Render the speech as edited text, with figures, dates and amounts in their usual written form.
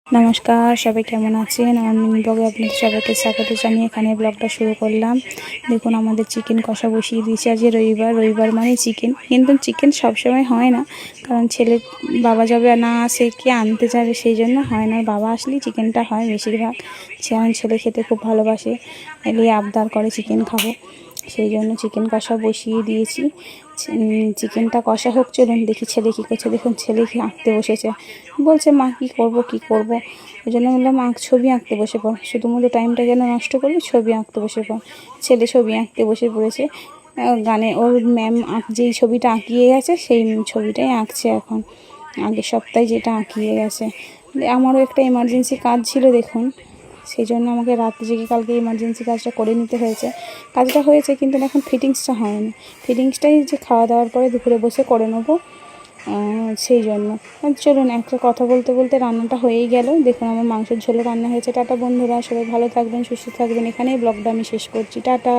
নমস্কার, সবাই কেমন আছেন? আমার মিনি ব্লগে আপনাদের সবাইকে স্বাগত জানিয়ে এখানে ব্লগটা শুরু করলাম। দেখুন, আমাদের চিকেন কষা বসিয়ে দিয়েছি। আজকে রবিবার মানে চিকেন, কিন্তু চিকেন সবসময় হয় না, কারণ ছেলে বাবা যাবে না, আসে কে আনতে যাবে, সেই জন্য হয় না। বাবা আসলেই চিকেনটা হয় বেশিরভাগ। আমার ছেলে খেতে খুব ভালোবাসে, এলে আবদার করে চিকেন খাবো, সেই জন্য চিকেন কষা বসিয়ে দিয়েছি। চিকেনটা কষা হোক, চলুন দেখি ছেলে কী করছে। দেখুন, ছেলে কি আঁকতে বসেছে, বলছে মা কী করব। ওই জন্য বললাম ছবি আঁকতে বসে পড়, শুধুমাত্র টাইমটা যেন নষ্ট করবি, ছবি আঁকতে বসে পড়। ছেলে ছবি আঁকতে বসে পড়েছে। গানে ওর ম্যাম যেই ছবিটা আঁকিয়ে গেছে সেই ছবিটাই আঁকছে এখন, আগের সপ্তাহে যেটা আঁকিয়ে গেছে। আমারও একটা এমার্জেন্সি কাজ ছিল, দেখুন, সেই জন্য আমাকে রাত জেগে কালকে এমার্জেন্সি কাজটা করে নিতে হয়েছে। কাজটা হয়েছে, কিন্তু এখন ফিটিংসটা হয়নি। ফিটিংসটাই যে খাওয়া দাওয়ার পরে দুপুরে বসে করে নেবো, সেই জন্য। চলুন, একটা কথা বলতে বলতে রান্নাটা হয়েই গেল। দেখুন, আমার মাংসের ঝোলও রান্না হয়েছে। টাটা বন্ধুরা, সবাই ভালো থাকবেন, সুস্থ থাকবেন। এখানেই ব্লগটা আমি শেষ করছি। টাটা।